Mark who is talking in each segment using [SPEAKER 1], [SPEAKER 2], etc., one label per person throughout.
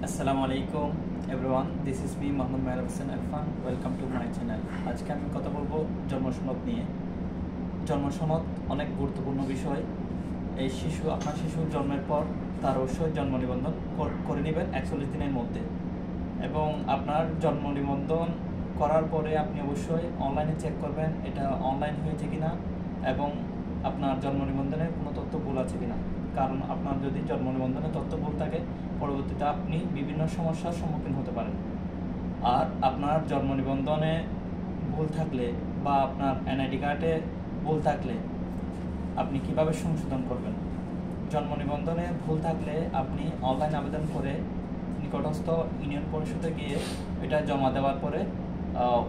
[SPEAKER 1] আসসালামু আলাইকুম everyone, this is me Mohammad Mehrab Hossain Irfan. Welcome to my channel. আজকে আমি কথা বলবো জন্ম সনদ নিয়ে। জন্ম সনদ অনেক গুরুত্বপূর্ণ বিষয়। আপনার শিশুর জন্মের পর তার অবশ্যই জন্ম নিবন্ধন করে নেবেন 41 দিনের মধ্যে। এবং আপনার জন্ম নিবন্ধন করার পরে আপনি অবশ্যই অনলাইনে চেক করবেন এটা অনলাইন হয়েছে কিনা এবং আপনার জন্ম নিবন্ধনে কোনো তথ্য ভুল আছে কিনা। কারণ আপনার যদি জন্ম নিবন্ধনে তথ্য ভুল থাকে, পরবর্তীতে আপনি বিভিন্ন সমস্যার সম্মুখীন হতে পারেন। আর আপনার জন্ম নিবন্ধনে ভুল থাকলে বা আপনার এনআইডি কার্ডে ভুল থাকলে আপনি কিভাবে সংশোধন করবেন? জন্ম নিবন্ধনে ভুল থাকলে আপনি অনলাইন আবেদন করে নিকটস্থ ইউনিয়ন পরিষদে গিয়ে এটা জমা দেওয়ার পরে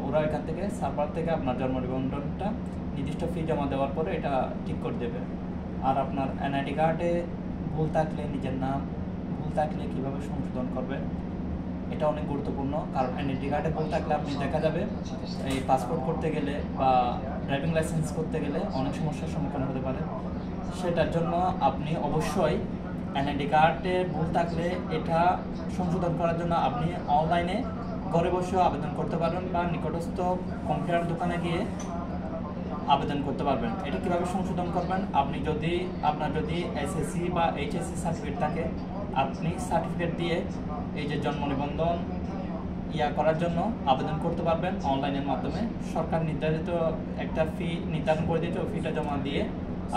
[SPEAKER 1] ওরা এখান থেকে সার্ভার থেকে আপনার জন্ম নিবন্ধনটা নির্দিষ্ট ফি জমা দেওয়ার পরে এটা ঠিক করে দেবে। আর আপনার এনআইডি কার্ডে ভুল থাকলে, নিজের নাম ভুল থাকলে কীভাবে সংশোধন করবেন এটা অনেক গুরুত্বপূর্ণ। কারণ এনআইডি কার্ডে ভুল থাকলে আপনি দেখা যাবে এই পাসপোর্ট করতে গেলে বা ড্রাইভিং লাইসেন্স করতে গেলে অনেক সমস্যার সম্মুখীন হতে পারে। সেটার জন্য আপনি অবশ্যই এনআইডি কার্ডে ভুল থাকলে এটা সংশোধন করার জন্য আপনি অনলাইনে ঘরে বসেও আবেদন করতে পারবেন বা নিকটস্থ কম্পিউটার দোকানে গিয়ে আবেদন করতে পারবেন। এটা কীভাবে সংশোধন করবেন? আপনার যদি এসএসসি বা এইচএসসি সার্টিফিকেট থাকে, আপনি সার্টিফিকেট দিয়ে এই যে জন্ম নিবন্ধন করার জন্য আবেদন করতে পারবেন অনলাইনের মাধ্যমে। সরকার নির্ধারিত একটা ফি নির্ধারণ করে দিয়েছে, ওই ফিটা জমা দিয়ে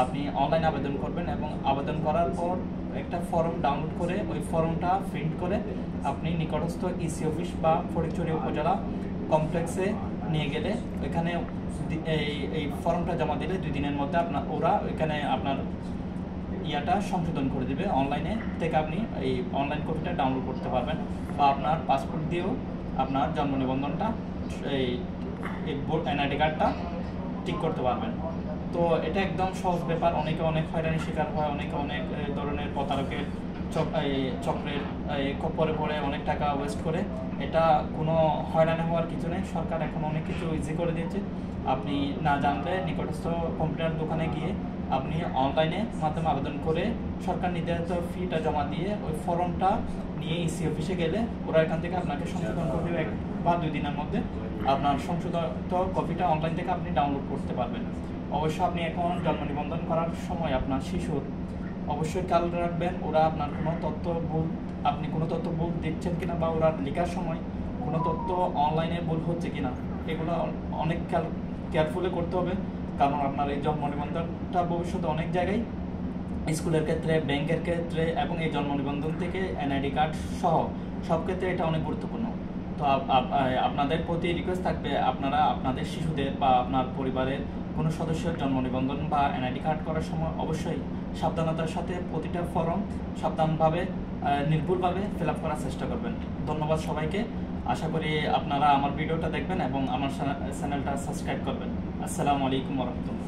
[SPEAKER 1] আপনি অনলাইন আবেদন করবেন এবং আবেদন করার পর একটা ফর্ম ডাউনলোড করে ওই ফর্মটা প্রিন্ট করে আপনি নিকটস্থ ইসি অফিস বা ফটিকছড়ি উপজেলা কমপ্লেক্সে নিয়ে গেলে ওইখানে এই ফর্মটা জমা দিলে 2 দিনের মধ্যে ওরা ওইখানে আপনার সংশোধন করে দেবে। অনলাইনে থেকে আপনি এই অনলাইন কপিটা ডাউনলোড করতে পারবেন বা আপনার পাসপোর্ট দিয়েও আপনার জন্ম নিবন্ধনটা এই এনআইডি কার্ডটা ঠিক করতে পারবেন। তো এটা একদম সহজ ব্যাপার। অনেকে অনেক হয়রানির শিকার হয়, অনেকে অনেক ধরনের প্রতারকের চক্রের পরে অনেক টাকা ওয়েস্ট করে। এটা কোনো হয়রানি হওয়ার কিছু নেই। সরকার এখন অনেক কিছু ইজি করে দিয়েছে। আপনি না জানলে নিকটস্থ কম্পিউটার দোকানে গিয়ে আপনি অনলাইনে মাধ্যমে আবেদন করে সরকার নির্ধারিত ফিটা জমা দিয়ে ওই ফর্মটা নিয়ে ইসি অফিসে গেলে ওরা এখান থেকে আপনাকে সংশোধন করে দেবে 1 বা 2 দিনের মধ্যে। আপনার সংশোধিত কপিটা অনলাইন থেকে আপনি ডাউনলোড করতে পারবেন। অবশ্যই আপনি এখন জন্ম নিবন্ধন করার সময় আপনার শিশুর অবশ্যই খেয়াল রাখবেন ওরা আপনার আপনি কোনো তথ্য ভুল দিচ্ছেন কিনা বা ওরা লেখার সময় কোনো তথ্য অনলাইনে ভুল হচ্ছে কিনা, এগুলো অনেক কেয়ারফুলি করতে হবে। কারণ আপনার এই জন্ম নিবন্ধনটা ভবিষ্যতে অনেক জায়গায়, স্কুলের ক্ষেত্রে, ব্যাংকের ক্ষেত্রে এবং এই জন্ম নিবন্ধন থেকে এনআইডি কার্ড সহ সব ক্ষেত্রে এটা অনেক গুরুত্বপূর্ণ। তো আপনাদের প্রতি রিকোয়েস্ট থাকবে, আপনারা আপনাদের শিশুদের বা আপনার পরিবারের কোনো সদস্যের জন্ম নিবন্ধন বা এনআইডি কার্ড করার সময় অবশ্যই সাবধানতার সাথে প্রতিটা ফর্ম সাবধানভাবে নির্ভুলভাবে ফিল আপ করার চেষ্টা করবেন। ধন্যবাদ সবাইকে। আশা করি আপনারা আমার ভিডিওটা দেখবেন এবং আমার চ্যানেলটা সাবস্ক্রাইব করবেন। আসসালামু আলাইকুম ওয়া রাহমাতুল্লাহ।